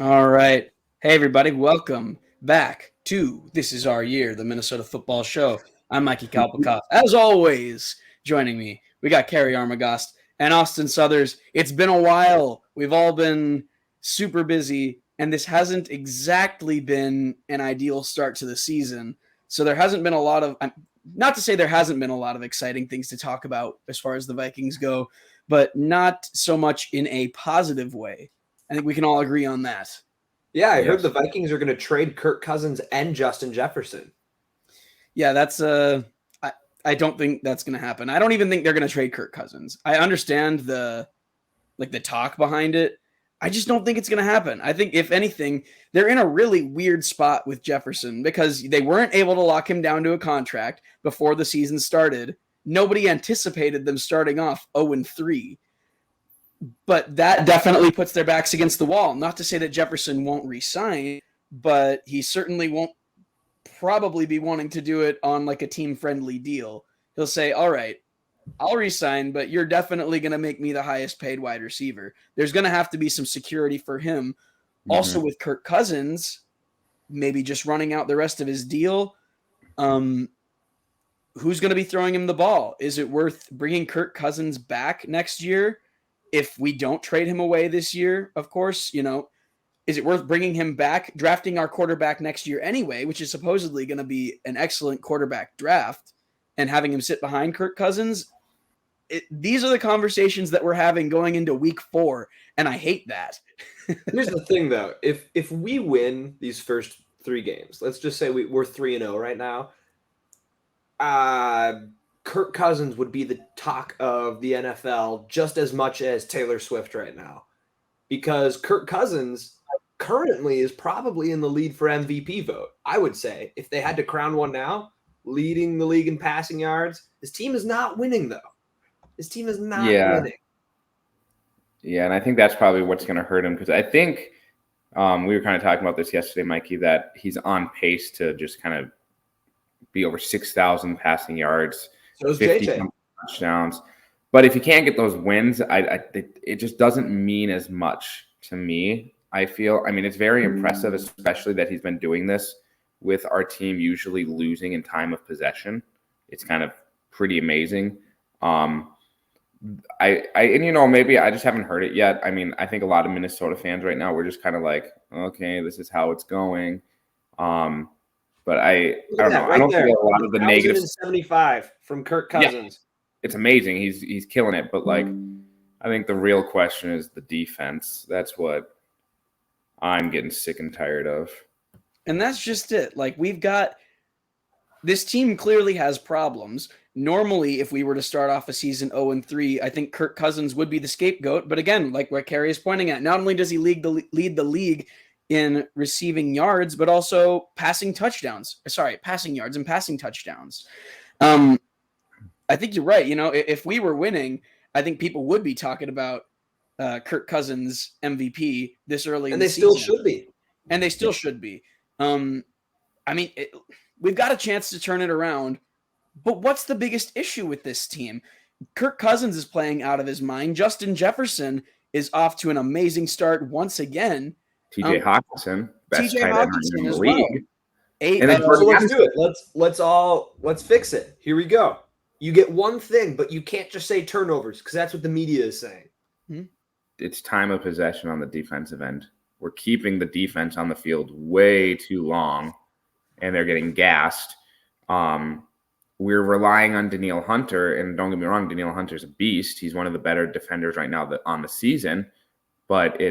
All right. Hey, everybody. Welcome back to This Is Our Year, the Minnesota Football Show. I'm Mikey Kalpakov. As always, joining me, we got Kerry Armagast and Austin Southers. It's been a while. We've all been super busy, and this hasn't exactly been an ideal start to the season. So there hasn't been a lot of, not to say there hasn't been a lot of exciting things to talk about as far as the Vikings go, but not so much in a positive way. I think we can all agree on that. Yeah, I heard Yes. the Vikings are going to trade Kirk Cousins and Justin Jefferson. Yeah, that's I don't think that's going to happen. I don't even think they're going to trade Kirk Cousins. I understand the talk behind it. I just don't think it's going to happen. I think if anything, they're in a really weird spot with Jefferson because they weren't able to lock him down to a contract before the season started. Nobody anticipated them starting off 0-3. But that definitely puts their backs against the wall. Not to say that Jefferson won't resign, but he certainly won't probably be wanting to do it on like a team friendly deal. He'll say, all right, I'll resign, but you're definitely going to make me the highest paid wide receiver. There's going to have to be some security for him. Also, with Kirk Cousins, maybe just running out the rest of his deal. Who's going to be throwing him the ball? Is it worth bringing Kirk Cousins back next year if we don't trade him away this year? Of course, is it worth bringing him back, drafting our quarterback next year anyway, which is supposedly going to be an excellent quarterback draft, and having him sit behind Kirk Cousins? These are the conversations that we're having going into week 4, and I hate that. Here's the thing, though: if we win these first 3 games, let's just say we're 3-0 right now. Kirk Cousins would be the talk of the NFL just as much as Taylor Swift right now, because Kirk Cousins currently is probably in the lead for MVP vote. I would say if they had to crown one now, leading the league in passing yards. His team is not winning, though. His team is not winning. Yeah, and I think that's probably what's going to hurt him because I think we were kind of talking about this yesterday, Mikey, that he's on pace to just kind of be over 6,000 passing yards, So is 50 JJ. touchdowns. But if you can't get those wins, it just doesn't mean as much to me. I feel. I mean, it's very impressive, especially that he's been doing this with our team usually losing in time of possession. It's kind of pretty amazing. Maybe I just haven't heard it yet. I mean, I think a lot of Minnesota fans right now, we're just kind of like, okay, this is how it's going. But I don't know. I don't feel a lot of the negative. 1,075 from Kirk Cousins. It's amazing. He's killing it. But like, I think the real question is the defense. That's what I'm getting sick and tired of. And that's just it. Like, we've got this team clearly has problems. Normally, if we were to start off a season 0-3, I think Kirk Cousins would be the scapegoat. But again, like what Kerry is pointing at, not only does he lead the league in receiving yards, but also passing touchdowns. Sorry, passing yards and passing touchdowns. I think you're right. If we were winning, I think people would be talking about Kirk Cousins MVP this early in the season. And they still should be. And they still should be. I mean, we've got a chance to turn it around. But what's the biggest issue with this team? Kirk Cousins is playing out of his mind. Justin Jefferson is off to an amazing start once again. TJ Hawkinson, best tight end in the league. So let's do it. Let's fix it. Here we go. You get one thing, but you can't just say turnovers because that's what the media is saying. It's time of possession on the defensive end. We're keeping the defense on the field way too long, and they're getting gassed. We're relying on Danielle Hunter, and don't get me wrong, Danielle Hunter's a beast. He's one of the better defenders right now on the season. But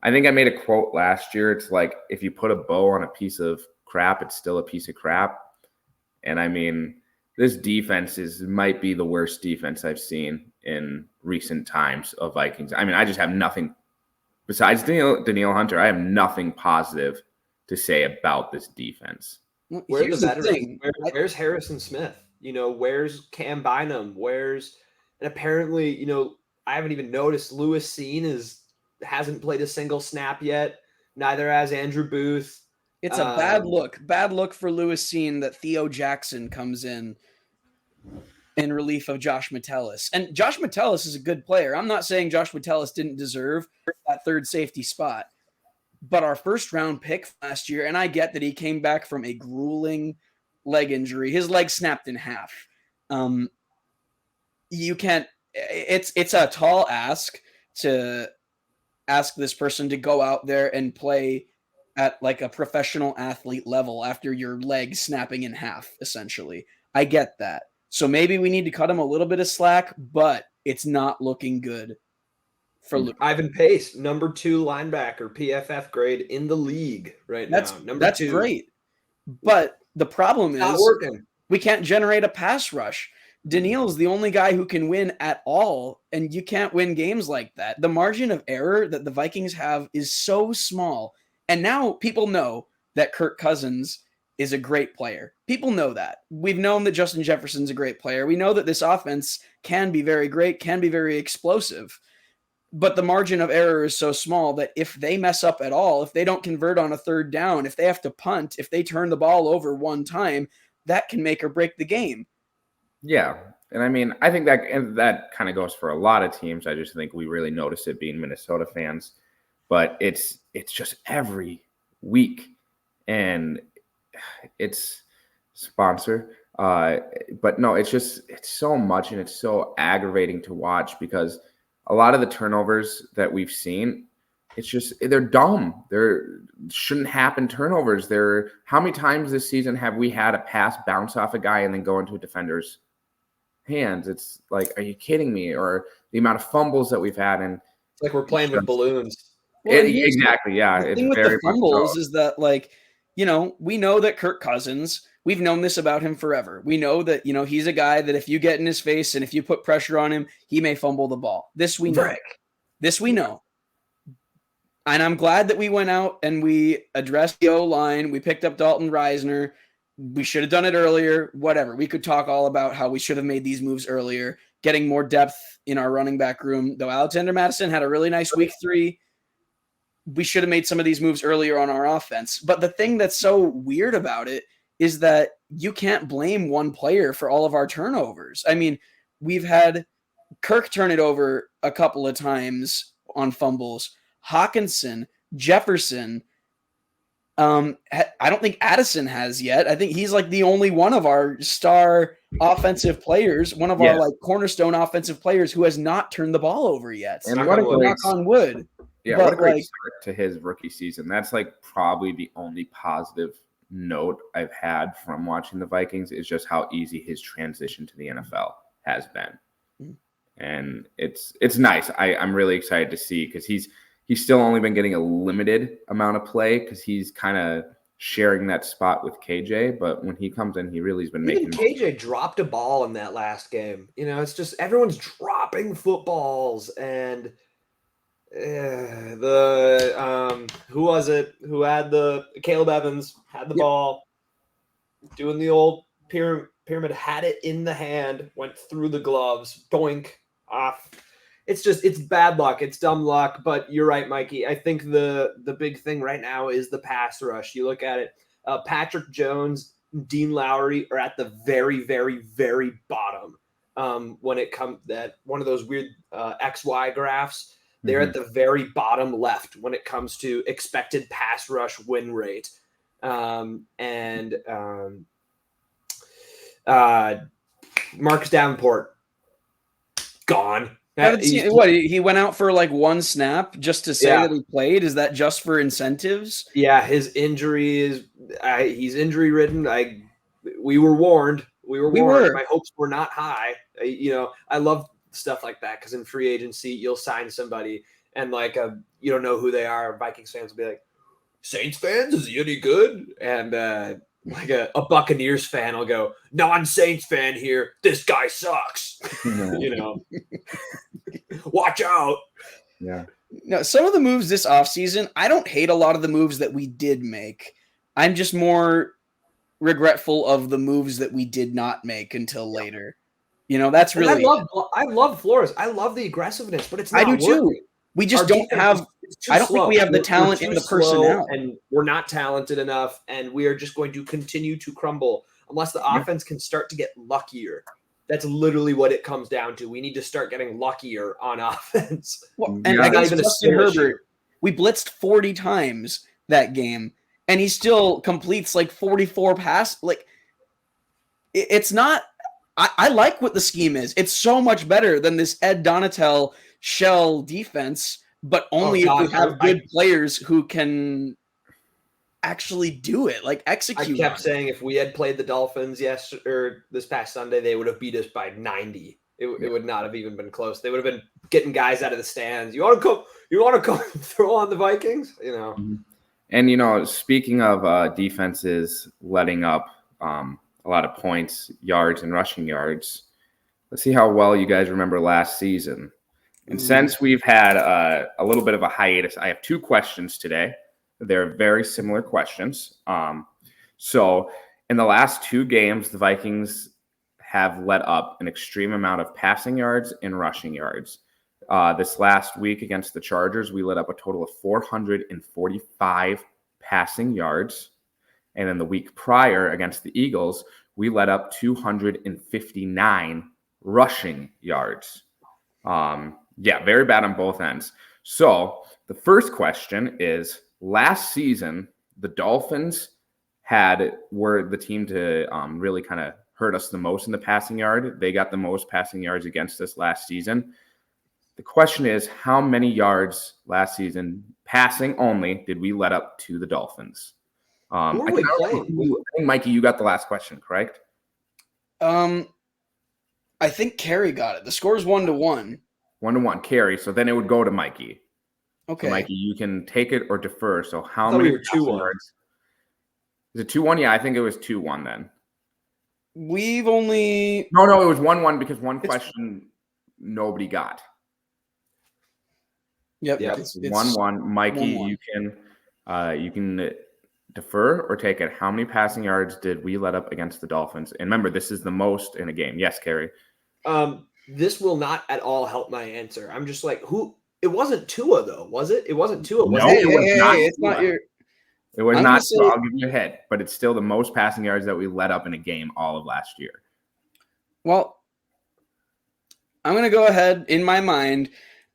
I think I made a quote last year. It's like, if you put a bow on a piece of crap, it's still a piece of crap. And I mean, this defense might be the worst defense I've seen in recent times of Vikings. I mean, I just have nothing besides Danielle Hunter. I have nothing positive to say about this defense. Where's the veterans? Where's Harrison Smith? Where's Cam Bynum? And apparently, I haven't even noticed Lewis Seen hasn't played a single snap yet. Neither has Andrew Booth. It's a bad look for Lewis Seen that Theo Jackson comes in relief of Josh Metellus. And Josh Metellus is a good player. I'm not saying Josh Metellus didn't deserve that third safety spot. but our first round pick last year, and I get that he came back from a grueling leg injury. His leg snapped in half. You can't, it's a tall ask to ask this person to go out there and play at like a professional athlete level after your leg snapping in half, essentially. I get that. So maybe we need to cut him a little bit of slack, but it's not looking good for Luke. Ivan Pace, number 2 linebacker, PFF grade in the league right now. That's great. But the problem is not working. We can't generate a pass rush. Daniil's the only guy who can win at all, and you can't win games like that. The margin of error that the Vikings have is so small. And now people know that Kirk Cousins is a great player. People know that. We've known that Justin Jefferson's a great player. We know that this offense can be very great, can be very explosive. But the margin of error is so small that if they mess up at all, if they don't convert on a third down, if they have to punt, if they turn the ball over one time, that can make or break the game. Yeah. And I mean, I think that kind of goes for a lot of teams. I just think we really notice it being Minnesota fans. But it's just every week. And it's sponsor. But no, it's so much, and it's so aggravating to watch because a lot of the turnovers that we've seen, they're dumb. There shouldn't happen turnovers. How many times this season have we had a pass bounce off a guy and then go into a defender's hands? It's like, are you kidding me? Or the amount of fumbles that we've had, and it's like we're playing with balloons. Well, exactly. Yeah. The thing with the fumbles is that, like, we know that Kirk Cousins, we've known this about him forever. We know that, he's a guy that if you get in his face and if you put pressure on him, he may fumble the ball. This we know. Right. This we know. And I'm glad that we went out and we addressed the O-line. We picked up Dalton Reisner. We should have done it earlier. Whatever. We could talk all about how we should have made these moves earlier, getting more depth in our running back room. Though Alexander Mattison had a really nice week 3. We should have made some of these moves earlier on our offense. But the thing that's so weird about it is that you can't blame one player for all of our turnovers. I mean, we've had Kirk turn it over a couple of times on fumbles. Hawkinson, Jefferson. I don't think Addison has yet. I think he's like the only one of our star offensive players, one of our like cornerstone offensive players who has not turned the ball over yet. And what a knock on wood. Yeah, but what a great start to his rookie season. That's like probably the only positive note I've had from watching the Vikings is just how easy his transition to the NFL has been. And it's nice. I'm really excited to see because he's still only been getting a limited amount of play because he's kind of sharing that spot with KJ. But when he comes in, he really has been making. KJ dropped a ball in that last game. It's just everyone's dropping footballs and. Who was it? Who had Caleb Evans had the ball, doing the old pyramid, had it in the hand, went through the gloves, doink off. It's bad luck. It's dumb luck. But you're right, Mikey. I think the big thing right now is the pass rush. You look at it. Patrick Jones, Dean Lowry are at the very, very, very bottom. When it comes that one of those weird XY graphs. They're at the very bottom left when it comes to expected pass rush win rate. Marcus Davenport, gone. He went out for like one snap just to say that he played? Is that just for incentives? Yeah, his injury is he's injury ridden. We were warned. We were. My hopes were not high. I love stuff like that because in free agency you'll sign somebody and you don't know who they are. Vikings fans will be like, Saints fans, is he any good? And a Buccaneers fan will go, non-Saints fan here, this guy sucks. Watch out. Yeah. No, some of the moves this offseason, I don't hate a lot of the moves that we did make. I'm just more regretful of the moves that we did not make until later. That's really. I love Flores. I love the aggressiveness, but it's not. I do too. We just don't have. I don't think we have the talent in the personnel, and we're not talented enough, and we are just going to continue to crumble unless the offense can start to get luckier. That's literally what it comes down to. We need to start getting luckier on offense. Well, and against Justin Herbert, We blitzed 40 times that game, and he still completes like 44 pass. Like, it's not. I like what the scheme is. It's so much better than this Ed Donatel shell defense, but only if we have good players who can actually do it, like execute. I kept saying if we had played the Dolphins this past Sunday, they would have beat us by 90. It would not have even been close. They would have been getting guys out of the stands. You want to come throw on the Vikings? You know. And, you know, speaking of defenses letting up a lot of points, yards, and rushing yards, let's see how well you guys remember last season. And since we've had a little bit of a hiatus, I have 2 questions today. They're very similar questions. So in the last 2 games, the Vikings have let up an extreme amount of passing yards and rushing yards. This last week against the Chargers, we let up a total of 445 passing yards. And then the week prior against the Eagles, we let up 259 rushing yards. Very bad on both ends. So the first question is, last season, the Dolphins were the team to really kind of hurt us the most in the passing yard. They got the most passing yards against us last season. The question is, how many yards last season, passing only, did we let up to the Dolphins? Who are we playing? I think, Mikey, you got the last question, correct? I think Carrie got it. The score is 1-1. 1-1, Carrie. So then it would go to Mikey. Okay. So Mikey, you can take it or defer. So how many yards? Is it 2-1? Yeah, I think it was 2-1 then. We've only... No, it was 1-1 because one question nobody got. Yep. It's 1-1. Mikey, 1-1. You can defer or take it. How many passing yards did we let up against the Dolphins? And remember, this is the most in a game. Yes, Carrie. This will not at all help my answer. I'm just like, who? It wasn't Tua though, was it? It wasn't Tua. No, it was not. It's not your. It was not. I'll give you a hit, but it's still the most passing yards that we let up in a game all of last year. Well, I'm going to go ahead in my mind.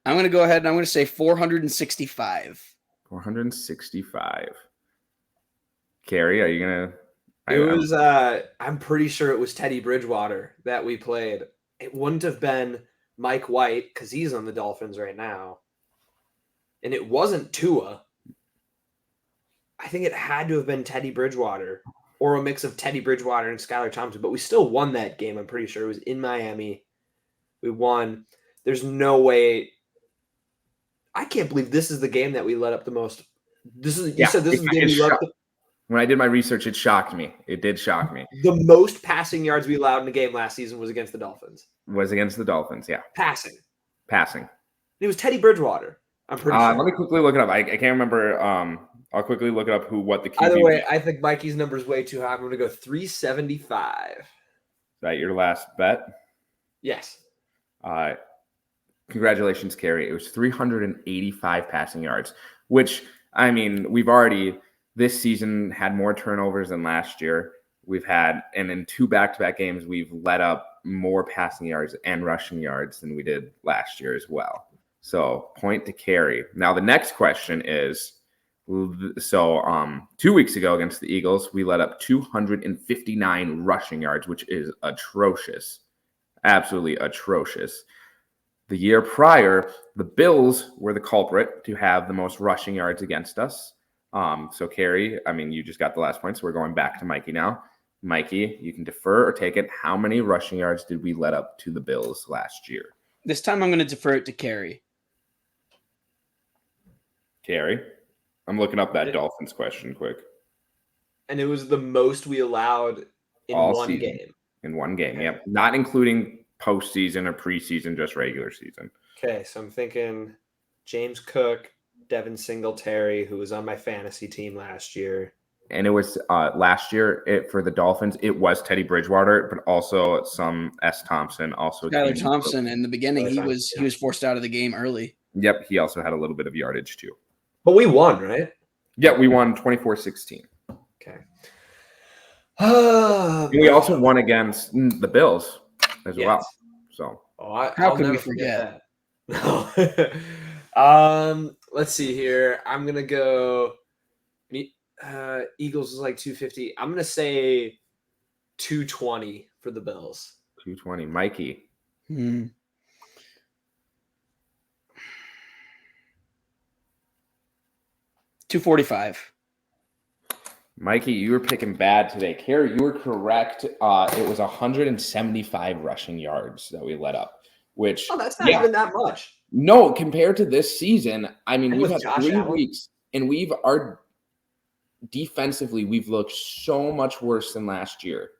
I'm going to go ahead and I'm going to say 465. 465. Carrie, are you going to? It was, I'm pretty sure it was Teddy Bridgewater that we played. It wouldn't have been Mike White because he's on the Dolphins right now. And it wasn't Tua. I think it had to have been Teddy Bridgewater or a mix of Teddy Bridgewater and Skylar Thompson, but we still won that game. I'm pretty sure it was in Miami. We won. There's no way. I can't believe this is the game that we let up the most. You said this is the game we let up. When I did my research, it shocked me. It did shock me. The most passing yards we allowed in a game last season was against the Dolphins. Yeah. Passing. It was Teddy Bridgewater. I'm pretty sure. Let me quickly look it up. I can't remember. I'll quickly look it up what the QB. Either way, I think Mikey's number is way too high. I'm going to go 375. Is that your last bet? Yes. Congratulations, Carrie. It was 385 passing yards, which, I mean, we've already this season had more turnovers than last year. And in 2 back-to-back games, we've let up more passing yards and rushing yards than we did last year as well. So point to Carrie. Now, the next question is, 2 weeks ago against the Eagles, we let up 259 rushing yards, which is atrocious. Absolutely atrocious. The year prior, the Bills were the culprit to have the most rushing yards against us. So Carrie, I mean, you just got the last point, so we're going back to Mikey now. Mikey, you can defer or take it. How many rushing yards did we let up to the Bills last year? This time I'm going to defer it to Carrie. Carrie? I'm looking up that Dolphins question quick. And it was the most we allowed in one game. In one game, yeah. Not including postseason or preseason, just regular season. Okay, so I'm thinking James Cook, Devin Singletary, who was on my fantasy team last year. And it was last year for the Dolphins, it was Teddy Bridgewater, but also some S. Thompson. Also Skylar Thompson in the beginning, he was forced out of the game early. Yep, he also had a little bit of yardage too. But we won, right? Yeah, we won 24-16. Okay. We also won against the Bills as well. So how could we forget? Let's see here. I'm gonna go. Eagles is like 250. I'm gonna say 220 for the Bills. 220. Mikey. 245. Mikey, you were picking bad today. Carrie, you were correct. It was 175 rushing yards that we let up, which that's not even that much. No, compared to this season, I mean, we've had Josh 3 Allen? weeks, and defensively, we've looked so much worse than last year.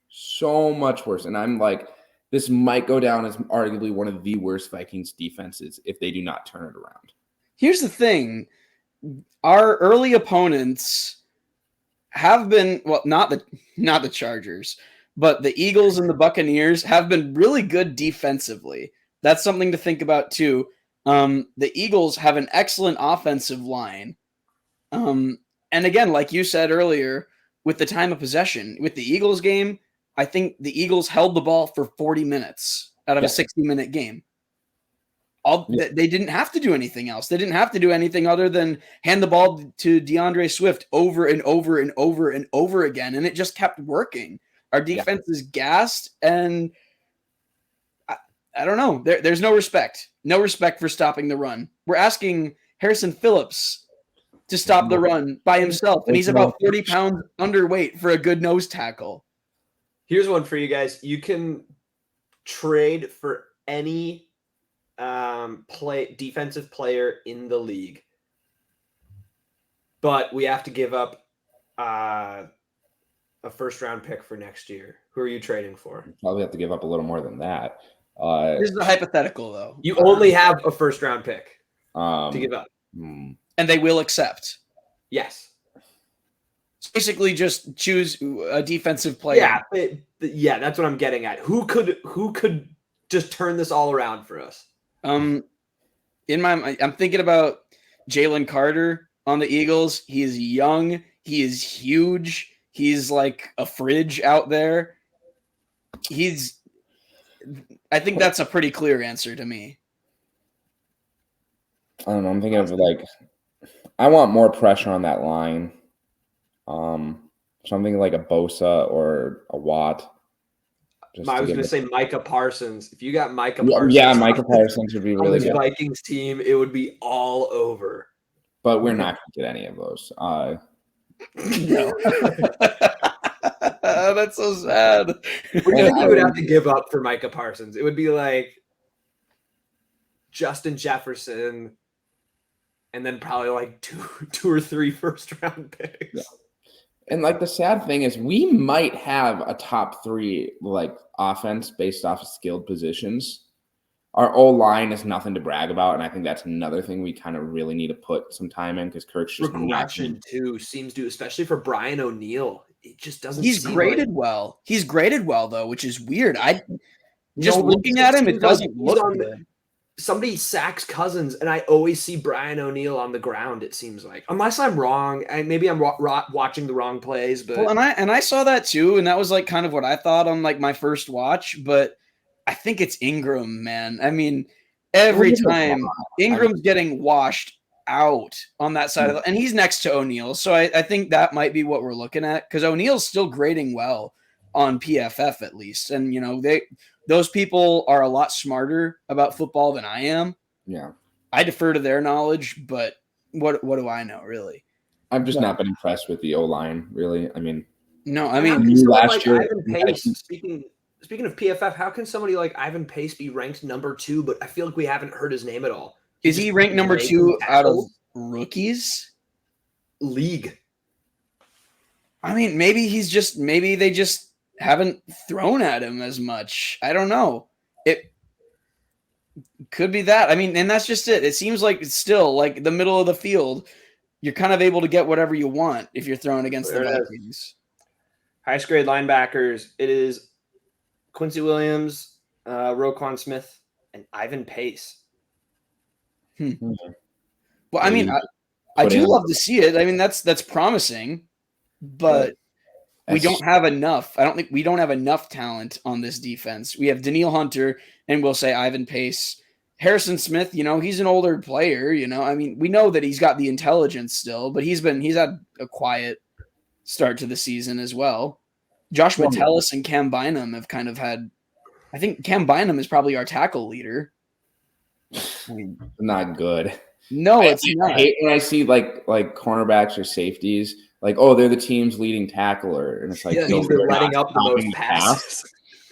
So much worse. And I'm like, this might go down as arguably one of the worst Vikings defenses if they do not turn it around. Here's the thing. Our early opponents have been, well, not the Chargers, but the Eagles and the Buccaneers have been really good defensively. That's something to think about too. The Eagles have an excellent offensive line. And again, like you said earlier, with the time of possession, with the Eagles game, I think the Eagles held the ball for 40 minutes out of a 60-minute game. They didn't have to do anything else. They didn't have to do anything other than hand the ball to DeAndre Swift over and over and over and over again, and it just kept working. Our defense is gassed, and I don't know. There's no respect. No respect for stopping the run. We're asking Harrison Phillips to stop the run by himself, and he's about 40 pounds underweight for a good nose tackle. Here's one for you guys. You can trade for any defensive player in the league, but we have to give up a first-round pick for next year. Who are you trading for? Probably have to give up a little more than that. This is a hypothetical, though. You only have a first-round pick to give up. And they will accept. Yes. It's basically just choose a defensive player. Yeah, that's what I'm getting at. Who could just turn this all around for us? I'm thinking about Jalen Carter on the Eagles. He is young. He is huge. He's like a fridge out there. I think that's a pretty clear answer to me. I don't know. I'm thinking of I want more pressure on that line. Something like a Bosa or a Watt. I was going to say Micah Parsons. If you got Micah Parsons. Yeah, Micah Parsons would be really good. Vikings team, it would be all over. But we're not going to get any of those. No. That's so sad. What do you think we would have to give up for Micah Parsons? It would be like Justin Jefferson and then probably like two or three first-round picks. Yeah. And the sad thing is we might have a top 3 offense based off of skilled positions. Our O-line is nothing to brag about, and I think that's another thing we kind of really need to put some time in because Kirk's just regression too seems to, especially for Brian O'Neill. It just doesn't. He's graded well. He's graded well though, which is weird. Looking at him, it doesn't look good. Somebody sacks Cousins, and I always see Brian O'Neill on the ground. It seems like, unless I'm wrong, maybe I'm watching the wrong plays. But and I saw that too, and that was kind of what I thought on my first watch. But I think it's Ingram, man. I mean, every time Ingram's getting washed out on that side and he's next to O'Neill, so I think that might be what we're looking at because O'Neill's still grading well on PFF at least, and those people are a lot smarter about football than I am. Yeah. I defer to their knowledge, but what do I know, really? I've just not been impressed with the O-line, really. I mean, last year. Speaking of PFF, how can somebody like Ivan Pace be ranked number 2, but I feel like we haven't heard his name at all? Is he ranked number 2 out of rookies? League. I mean, maybe they just haven't thrown at him as much. I don't know. It could be that. I mean, and that's just it. It seems like it's still the middle of the field. You're kind of able to get whatever you want if you're throwing against the Vikings. Highest grade linebackers. It is Quincy Williams, Roquan Smith, and Ivan Pace. Well, I mean, I do love to see it. I mean, that's promising, but we don't have enough. I don't think we don't have enough talent on this defense. We have Daniil Hunter, and we'll say Ivan Pace, Harrison Smith, he's an older player, I mean, we know that he's got the intelligence still, but he's had a quiet start to the season as well. Josh Metellus and Cam Bynum have kind of had, I think Cam Bynum is probably our tackle leader. I mean, not good. No, it's not. I hate when I see like cornerbacks or safeties, like, oh, they're the team's leading tackler. And it's like, no, they're letting up the most passes.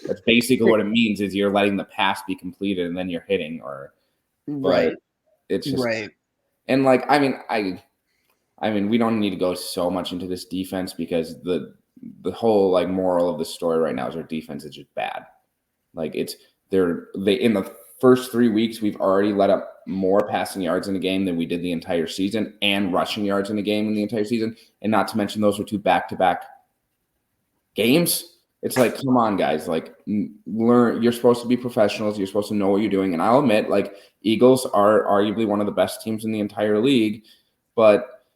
That's basically what it means, is you're letting the pass be completed and then you're hitting, right. It's just right. And like, I mean, we don't need to go so much into this defense, because the whole like moral of the story right now is our defense is just bad. Like they in the first 3 weeks, we've already let up more passing yards in a game than we did the entire season, and rushing yards in a game in the entire season. And not to mention, those were 2 back-to-back games. It's like, come on, guys, like, learn. You're supposed to be professionals. You're supposed to know what you're doing. And I'll admit, like, Eagles are arguably one of the best teams in the entire league, but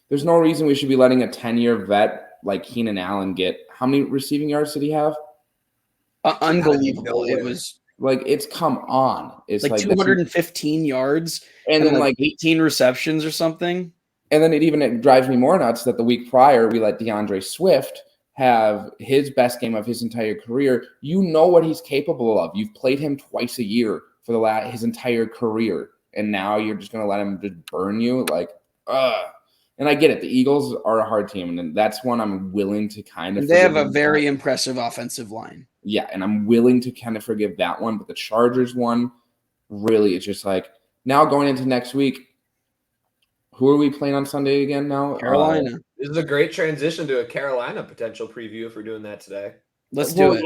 there's no reason we should be letting a 10-year vet like Keenan Allen get, how many receiving yards did he have? Unbelievable. It was like, it's come on. It's like 215 yards and then like 18 receptions or something. And then it drives me more nuts that the week prior we let DeAndre Swift have his best game of his entire career. You know what he's capable of. You've played him twice a year for his entire career, and now you're just going to let him just burn you? Like, And I get it. The Eagles are a hard team, and that's one I'm willing to kind of. They have a very impressive offensive line. Yeah, and I'm willing to kind of forgive that one, but the Chargers one, really, it's just like, now going into next week, who are we playing on Sunday again now? Carolina. This is a great transition to a Carolina potential preview if we're doing that today. Let's do it.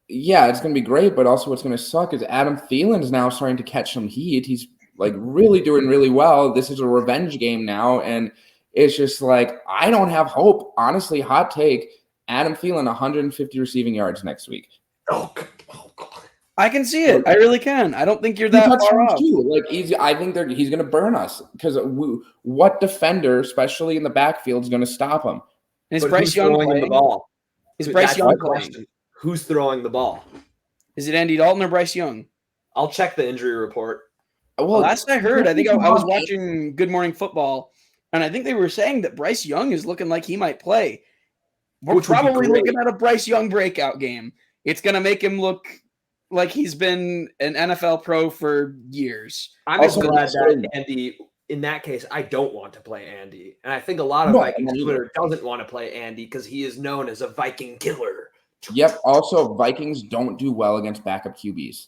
Yeah, it's going to be great, but also what's going to suck is Adam Thielen is now starting to catch some heat. He's like really doing really well. This is a revenge game now, and it's just like, I don't have hope. Honestly, hot take, Adam Thielen, 150 receiving yards next week. Oh God. I can see it. I really can. I don't think you're that far off. Like, I think he's going to burn us, because what defender, especially in the backfield, is going to stop him? Is Bryce Young throwing the ball? Is Bryce Young playing? Who's throwing the ball? Is it Andy Dalton or Bryce Young? I'll check the injury report. Well, last I heard, I think I was watching Good Morning Football, and I think they were saying that Bryce Young is looking like he might play. We're probably looking at a Bryce Young breakout game. It's going to make him look like he's been an NFL pro for years. I'm just glad that Andy, in that case, I don't want to play Andy. And I think a lot of Vikings Twitter doesn't want to play Andy because he is known as a Viking killer. Yep. Also, Vikings don't do well against backup QBs.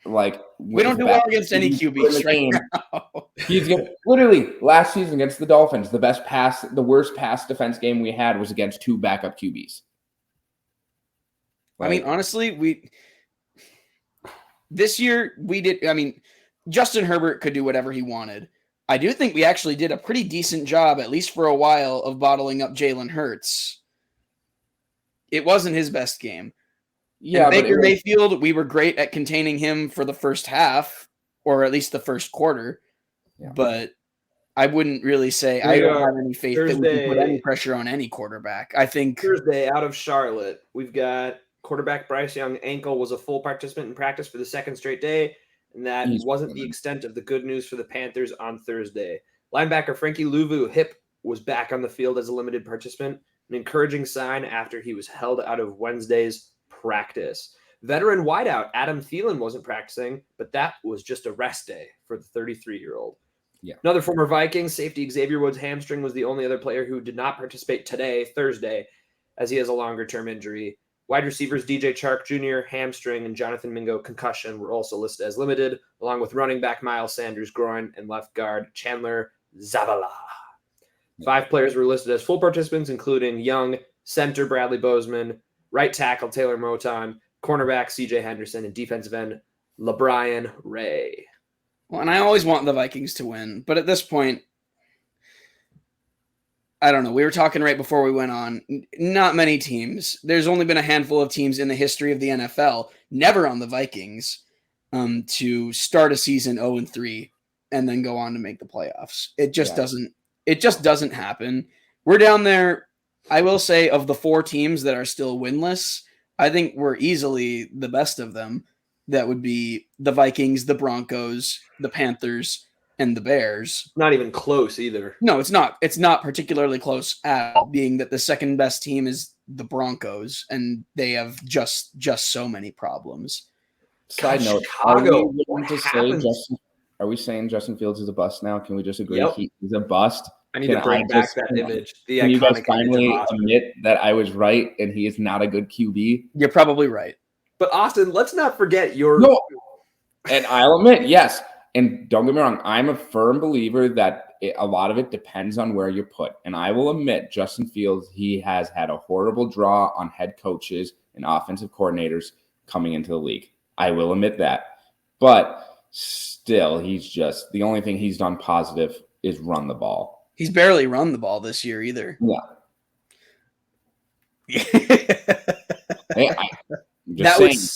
Like, we don't do well against any QBs right now. He's literally last season against the Dolphins, the worst pass defense game we had was against 2 backup QBs. I mean, honestly, this year we did. I mean, Justin Herbert could do whatever he wanted. I do think we actually did a pretty decent job, at least for a while, of bottling up Jalen Hurts. It wasn't his best game. Yeah, and Baker Mayfield, we were great at containing him for the first half, or at least the first quarter. Yeah. But I wouldn't really say I don't have any faith that we can put any pressure on any quarterback. I think Thursday out of Charlotte, we've got quarterback Bryce Young ankle was a full participant in practice for the second straight day, and that wasn't the extent of the good news for the Panthers on Thursday. Linebacker Frankie Louvu hip was back on the field as a limited participant, an encouraging sign after he was held out of Wednesday's practice. Veteran wideout Adam Thielen wasn't practicing, but that was just a rest day for the 33-year-old. Yeah. Another former Vikings safety Xavier Woods' hamstring was the only other player who did not participate today, Thursday, as he has a longer-term injury. Wide receivers DJ Chark Jr., hamstring, and Jonathan Mingo, concussion, were also listed as limited, along with running back Miles Sanders, groin, and left guard Chandler Zavala. 5 players were listed as full participants, including Young, center Bradley Bozeman, right tackle Taylor Moton, cornerback CJ Henderson, and defensive end LeBrian Ray. Well, and I always want the Vikings to win, but at this point, I don't know. We were talking right before we went on. Not many teams. There's only been a handful of teams in the history of the NFL, never on the Vikings, to start a season 0-3 and then go on to make the playoffs. It just doesn't. It just doesn't happen. We're down there. I will say, of the 4 teams that are still winless, I think we're easily the best of them. that would be the Vikings, the Broncos, the Panthers, and the Bears. Not even close either. No, it's not. It's not particularly close at all, being that the second best team is the Broncos, and they have just so many problems. Side note, Chicago, are we saying Justin Fields is a bust now? Can we just agree Yep. he's a bust? I need to bring back that image. The Can you guys iconic finally image of Austin. admit that I was right and he is not a good QB? You're probably right. But Austin, let's not forget your. No, and I'll admit, yes. And don't get me wrong, I'm a firm believer that a lot of it depends on where you're put. And I will admit, Justin Fields, he has had a horrible draw on head coaches and offensive coordinators coming into the league. I will admit that. But still, he's just, the only thing he's done positive is run the ball. He's barely run the ball this year either. Yeah. Hey, that was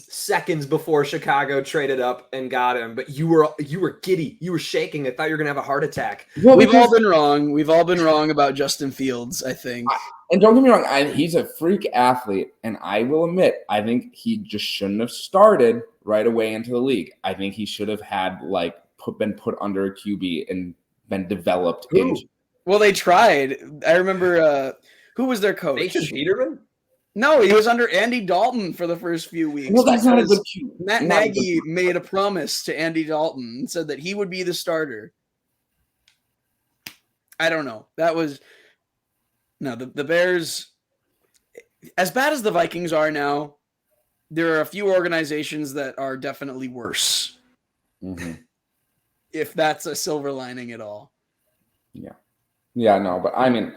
seconds before Chicago traded up and got him. But you were giddy. You were shaking. I thought you were gonna have a heart attack. Well, we've all been wrong. We've all been wrong about Justin Fields, I think. And don't get me wrong, he's a freak athlete. And I will admit, I think he just shouldn't have started right away into the league. I think he should have had been put under a QB and been developed. Well, they tried. I remember who was their coach? Nathan Peterman? No, he was under Andy Dalton for the first few weeks. Well, that's not a good QB. Matt Nagy made a promise to Andy Dalton and said that he would be the starter. I don't know. The Bears, as bad as the Vikings are now, there are a few organizations that are definitely worse. Mm-hmm. If that's a silver lining at all. Yeah. Yeah, no, but I mean,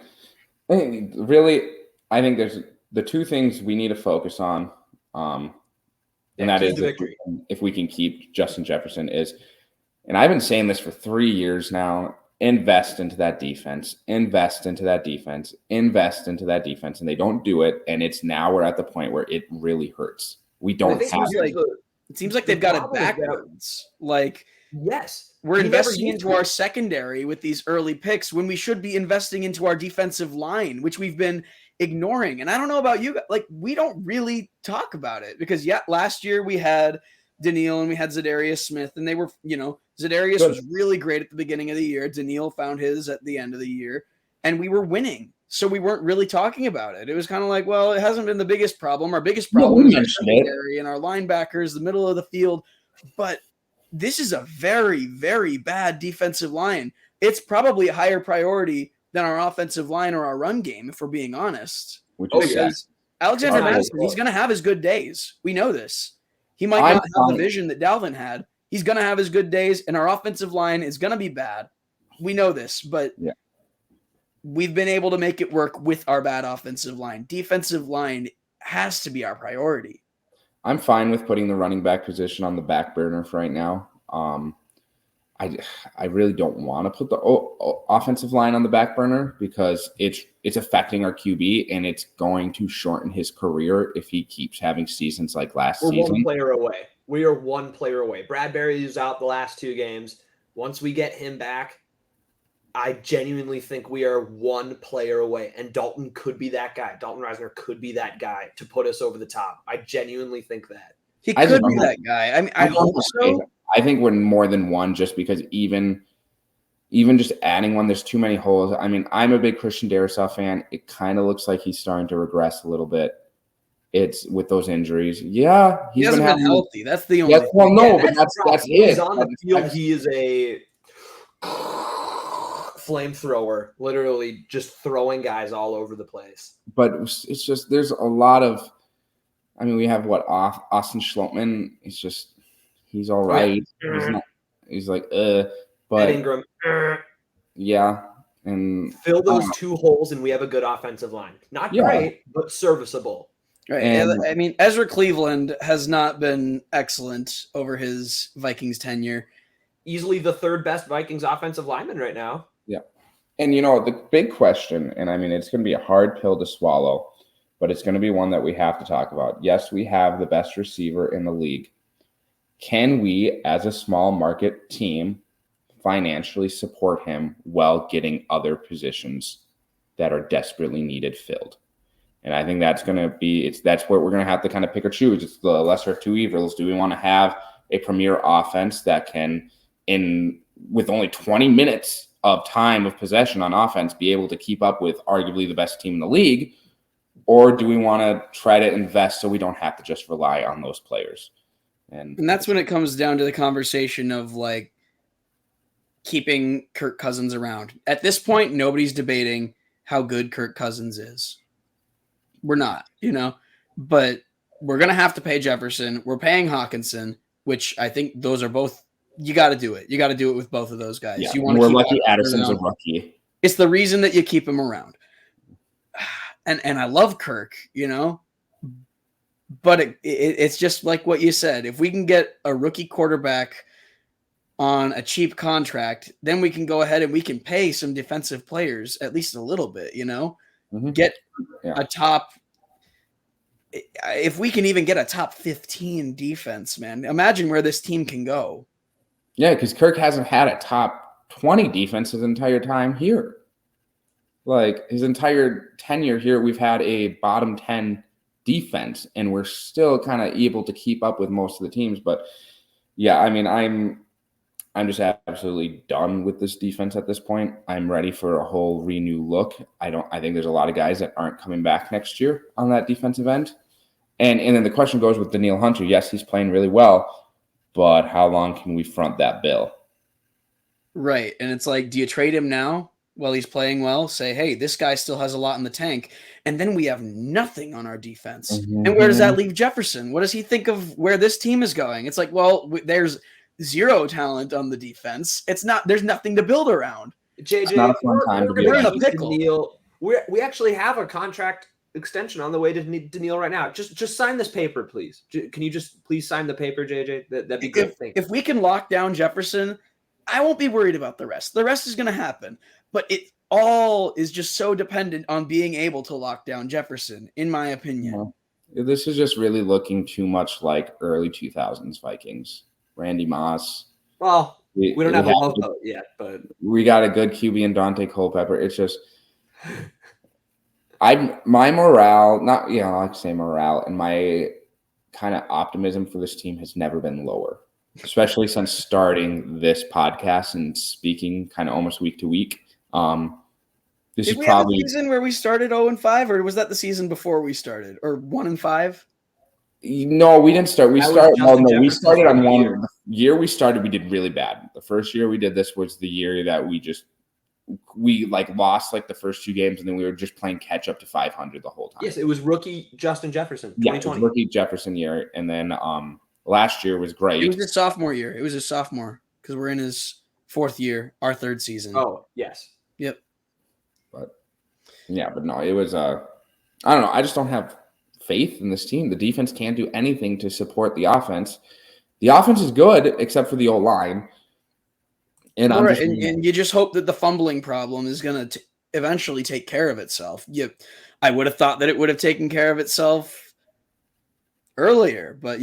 really, I think there's the two things we need to focus on, and that is if we can keep Justin Jefferson and I've been saying this for 3 years now, invest into that defense, and they don't do it, and it's now we're at the point where it really hurts. We don't have it seems like they've got it backwards. Yes. We're investing into our secondary with these early picks when we should be investing into our defensive line, which we've been ignoring. And I don't know about you, we don't really talk about it because last year we had Daniil and we had Zadarius Smith, and they were, Zadarius was really great at the beginning of the year. Daniil found his at the end of the year, and we were winning. So we weren't really talking about it. It was kind of like, well, it hasn't been the biggest problem. Our biggest problem is our secondary and our linebackers, the middle of the field. But this is a very, very bad defensive line. It's probably a higher priority than our offensive line or our run game, if we're being honest. Because Alexander Madison, he's going to have his good days. We know this. He might not have the vision that Dalvin had. He's going to have his good days, and our offensive line is going to be bad. We know this, but we've been able to make it work with our bad offensive line. Defensive line has to be our priority. I'm fine with putting the running back position on the back burner for right now. I really don't want to put the offensive line on the back burner because it's affecting our QB, and it's going to shorten his career if he keeps having seasons like last season. We're one player away. We are one player away. Bradbury is out the last 2 games. Once we get him back, I genuinely think we are one player away, and Dalton could be that guy. Dalton Reisner could be that guy to put us over the top. I genuinely think that. He could be that guy. I mean, I hope so. I think we're more than one just because even just adding one, there's too many holes. I mean, I'm a big Christian Darrisaw fan. It kind of looks like he's starting to regress a little bit. It's with those injuries. Yeah. He hasn't been healthy. That's the only thing. Well, no, but that's it. He's on the field. He is a flamethrower, literally just throwing guys all over the place. But it's just, there's a lot of, I mean, we have Austin Schlottman. It's just, he's all right. He's like, but Ed Ingram. Yeah. And fill those 2 holes and we have a good offensive line. Not great, but serviceable. Right. And, I mean, Ezra Cleveland has not been excellent over his Vikings tenure. Easily the 3rd best Vikings offensive lineman right now. Yeah. And, the big question, and I mean, it's going to be a hard pill to swallow, but it's going to be one that we have to talk about. Yes, we have the best receiver in the league. Can we, as a small market team, financially support him while getting other positions that are desperately needed filled? And I think that's going to be that's where we're going to have to kind of pick or choose. It's the lesser of two evils. Do we want to have a premier offense that can, with only 20 minutes of time of possession on offense, be able to keep up with arguably the best team in the league? Or do we want to try to invest so we don't have to just rely on those players? And that's when it comes down to the conversation of like keeping Kirk Cousins around. At this point, nobody's debating how good Kirk Cousins is. We're not, but we're going to have to pay Jefferson. We're paying Hawkinson, which I think those are both, you got to do it. You got to do it with both of those guys. Yeah, you want to we're keep lucky Addison's a rookie. It's the reason that you keep him around. And I love Kirk, but it's just like what you said. If we can get a rookie quarterback on a cheap contract, then we can go ahead and we can pay some defensive players at least a little bit, get a top. If we can even get a top 15 defense, man, imagine where this team can go. Yeah, because Kirk hasn't had a top 20 defense his entire time here. Like his entire tenure here, we've had a bottom 10 defense, and we're still kind of able to keep up with most of the teams. But yeah, I mean, I'm just absolutely done with this defense at this point. I'm ready for a whole renew look. I think there's a lot of guys that aren't coming back next year on that defensive end. And then the question goes with Danielle Hunter. Yes, he's playing really well, but how long can we front that bill? Right. And it's like, do you trade him now while he's playing well? Say, hey, this guy still has a lot in the tank. And then we have nothing on our defense. Mm-hmm. And where does that leave Jefferson? What does he think of where this team is going? It's like, well, there's zero talent on the defense. There's nothing to build around. JJ, we're in a pickle. We actually have a contract extension on the way to Daniil right now. Just sign this paper, please. Can you just please sign the paper, JJ? That'd be good. If we can lock down Jefferson, I won't be worried about the rest. The rest is going to happen. But it all is just so dependent on being able to lock down Jefferson, in my opinion. This is just really looking too much like early 2000s Vikings. Randy Moss. Well, we don't have a love boat yet, but we got a good QB in Dante Culpepper. It's just my morale, not I like to say morale, and my kind of optimism for this team has never been lower, especially since starting this podcast and speaking kind of almost week to week. This Did is we probably have a season where we started 0-5, or was that the season before we started, or 1-5? No, we didn't start. We started on one year. We started. We did really bad. The first year we did this was the year that we lost the first two games, and then we were just playing catch up to 500 the whole time. Yes, it was rookie Justin Jefferson. 2020. Yeah, it was rookie Jefferson year, and then last year was great. It was his sophomore year. It was his sophomore because we're in his fourth year, our third season. Oh yes, yep. But no, it was I don't know. I just don't have faith in this team. The defense can't do anything to support the offense. The offense is good except for the O-line. And you just hope that the fumbling problem is going to eventually take care of itself. I would have thought that it would have taken care of itself earlier, but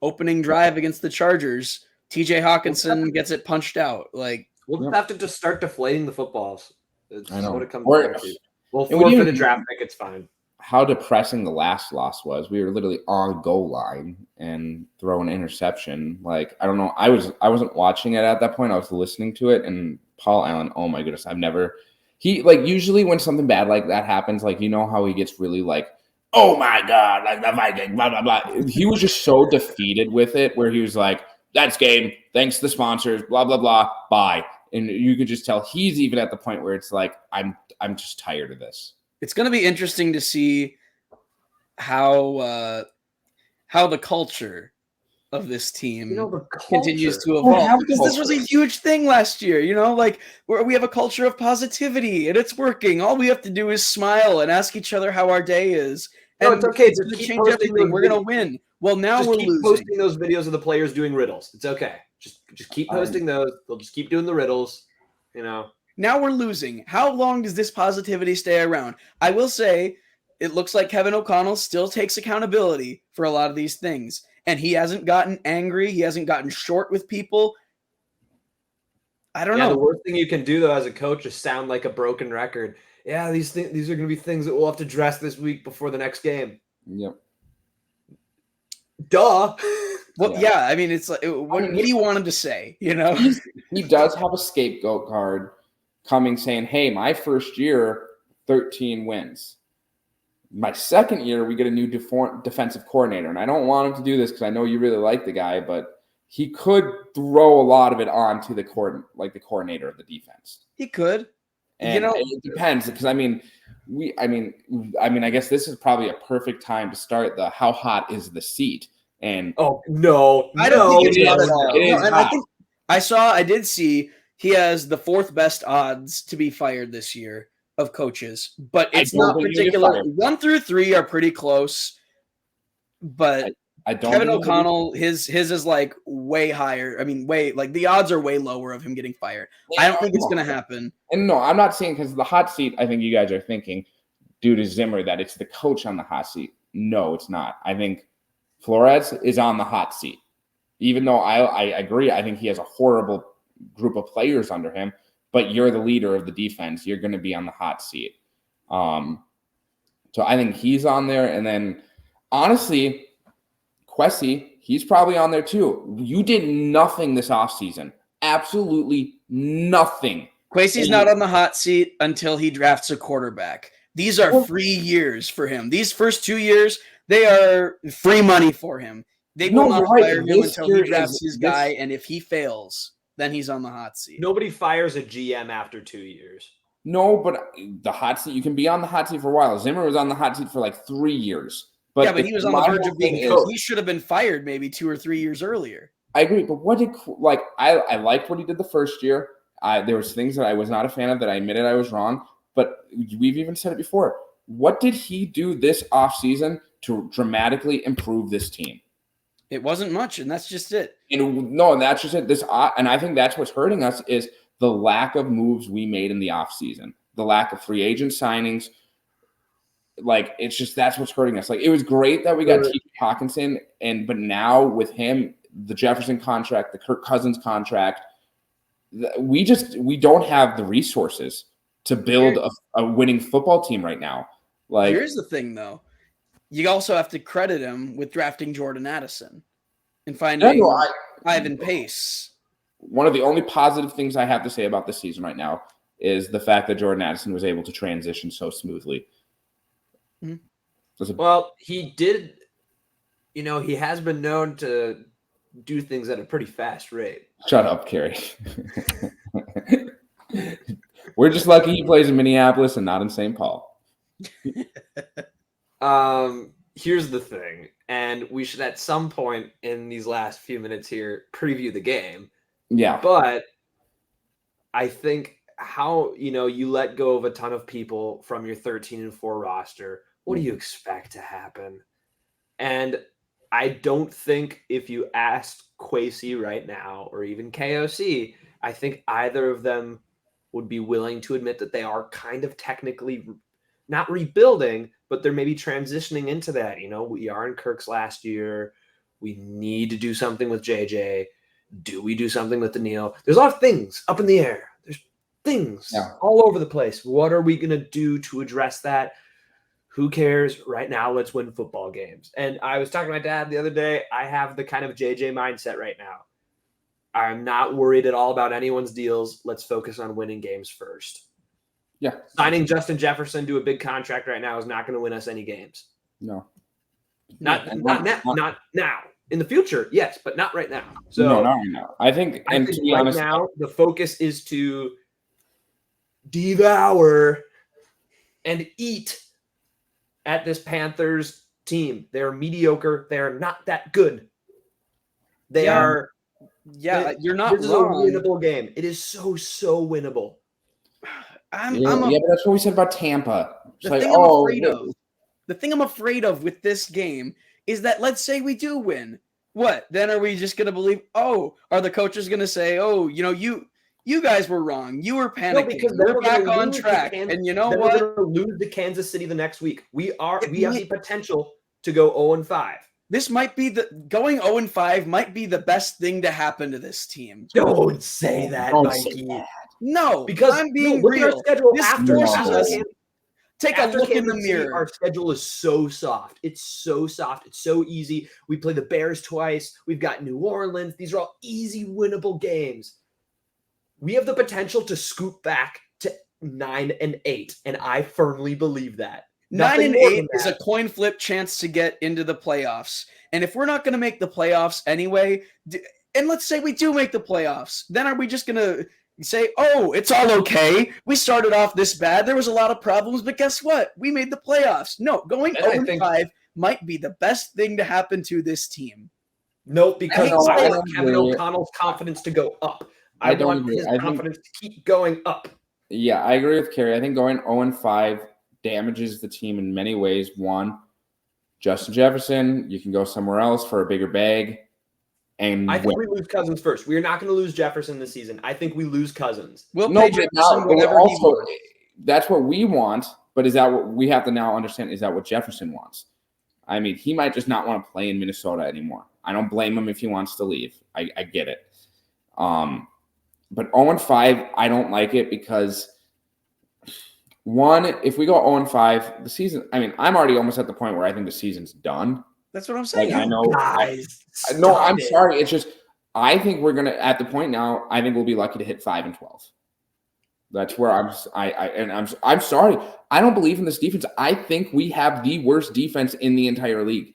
opening drive against the Chargers, TJ Hawkinson gets it punched out. We'll have to just start deflating the footballs. That's what it comes down to. We'll forfeit a draft pick. It's fine. How depressing the last loss was. We were literally on goal line and throw an interception. I don't know. I wasn't watching it at that point. I was listening to it, and Paul Allen, oh my goodness, usually when something bad like that happens, how he gets really oh my God, the Vikings, blah, blah, blah. He was just so defeated with it where he was like, that's game. Thanks to the sponsors, blah, blah, blah, bye. And you could just tell he's even at the point where it's I'm just tired of this. It's going to be interesting to see how the culture of this team continues to evolve. Because this was a huge thing last year, where we have a culture of positivity and it's working. All we have to do is smile and ask each other how our day is. No, it's okay. It's going to change everything. We're going to win. Well, now we're losing. Posting those videos of the players doing riddles. It's okay. Just keep posting those. They'll just keep doing the riddles, Now we're losing. How long does this positivity stay around? I will say it looks like Kevin O'Connell still takes accountability for a lot of these things. And he hasn't gotten angry. He hasn't gotten short with people. I don't know. The worst thing you can do, though, as a coach is sound like a broken record. Yeah, these are going to be things that we'll have to address this week before the next game. Yep. Duh. Well, yeah. I mean, it's like, what do you want him to say? You know, he does have a scapegoat card coming saying, hey, my first year, 13 wins. My second year, we get a new defensive coordinator. And I don't want him to do this because I know you really like the guy, but he could throw a lot of it on to the coordinator of the defense. He could. And it depends because I guess this is probably a perfect time to start the how hot is the seat. And no, I don't think it's hot at all. It is hot. I did see he has the 4th best odds to be fired this year of coaches, but it's not particular. 1 through 3 are pretty close, but I don't. Kevin O'Connell, his is like way higher. I mean, the odds are way lower of him getting fired. I don't think it's going to happen. And no, I'm not saying because the hot seat. I think you guys are thinking due to Zimmer that it's the coach on the hot seat. No, it's not. I think Flores is on the hot seat, even though I agree. I think he has a horrible group of players under him. But you're the leader of the defense. You're going to be on the hot seat. So I think he's on there. And then, honestly, Kwesi, he's probably on there too. You did nothing this offseason. Absolutely nothing. Kwesi's not on the hot seat until he drafts a quarterback. These are free years for him. These first 2 years, they are free money for him. They will not fire him until he drafts his guy. And if he fails, then he's on the hot seat. Nobody fires a GM after 2 years. No, but the hot seat, you can be on the hot seat for a while. Zimmer was on the hot seat for like 3 years. But he was on the verge of being coached. He should have been fired maybe 2 or 3 years earlier. I agree, but I liked what he did the first year. There was things that I was not a fan of that I admitted I was wrong, but we've even said it before. What did he do this offseason to dramatically improve this team? It wasn't much, and that's just it. And that's just it. And I think that's what's hurting us is the lack of moves we made in the offseason, the lack of free agent signings. It's just that's what's hurting us. It was great that we got T.J. Hawkinson, but now with him, the Jefferson contract, the Kirk Cousins contract, we don't have the resources to build a winning football team right now. Here's the thing, though. You also have to credit him with drafting Jordan Addison and finding Ivan Pace. One of the only positive things I have to say about this season right now is the fact that Jordan Addison was able to transition so smoothly. Mm-hmm. Well, he did. He has been known to do things at a pretty fast rate. Shut up, Kerry. We're just lucky he plays in Minneapolis and not in St. Paul. Here's the thing, and we should at some point in these last few minutes here preview the game. Yeah. But I think how, you let go of a ton of people from your 13-4 roster. What do you expect to happen? And I don't think if you asked Kwesi right now or even KOC, I think either of them would be willing to admit that they are kind of technically not rebuilding, but they're maybe transitioning into that. We are in Kirk's last year. We need to do something with JJ. Do we do something with Daniil? There's a lot of things up in the air. There's things all over the place. What are we going to do to address that? Who cares? Right now, let's win football games. And I was talking to my dad the other day. I have the kind of JJ mindset right now. I'm not worried at all about anyone's deals. Let's focus on winning games first. Yeah. Signing Justin Jefferson to a big contract right now is not going to win us any games. No. Not now. In the future, yes, but not right now. So no, not right now. I think to be honest, now the focus is to devour and eat at this Panthers team. They're mediocre. They're not that good. They are. Yeah, you're not This wrong. is a winnable game. It is so winnable. but that's what we said about Tampa. The thing I'm afraid of with this game is that let's say we do win. What? Then are we just going to believe, are the coaches going to say, you guys were wrong. You were panicking. No, because we're back on track. And you know what? We're going to lose to Kansas City the next week. We have the potential to go 0-5. This might be going 0-5 might be the best thing to happen to this team. Don't say that, Mikey. No, because I'm being real. real. Schedule This after forces us. Take After a look in the Kansas City, mirror. our schedule is so soft. It's so soft. It's so easy. We play the Bears twice. We've got New Orleans. These are all easy, winnable games. We have the potential to scoot back to 9-8, and I firmly believe that. 9-8 is a coin flip chance to get into the playoffs. And if we're not going to make the playoffs anyway, and let's say we do make the playoffs, then are we just going to say, oh, it's all okay? We started off this bad. There was a lot of problems, but guess what? We made the playoffs. No, going 0-5 might be the best thing to happen to this team. Nope, because I want Kevin O'Connell's confidence to go up. I want his confidence to keep going up. Yeah, I agree with Kerry. I think going 0-5 damages the team in many ways. One, Justin Jefferson, you can go somewhere else for a bigger bag. And I think we lose Cousins first. We are not going to lose Jefferson this season. I think we lose Cousins. We'll pay Jefferson whatever he wants. That's what we want, but is that what we have to now understand? Is that what Jefferson wants? I mean, he might just not want to play in Minnesota anymore. I don't blame him if he wants to leave. I get it. But 0-5, I don't like it because, one, if we go 0-5, the season, I mean, I'm already almost at the point where I think the season's done. That's what I'm saying. Like, I know. I'm sorry. It's just, I think we're going to, at the point now, I think we'll be lucky to hit 5-12. That's where I'm sorry. I don't believe in this defense. I think we have the worst defense in the entire league.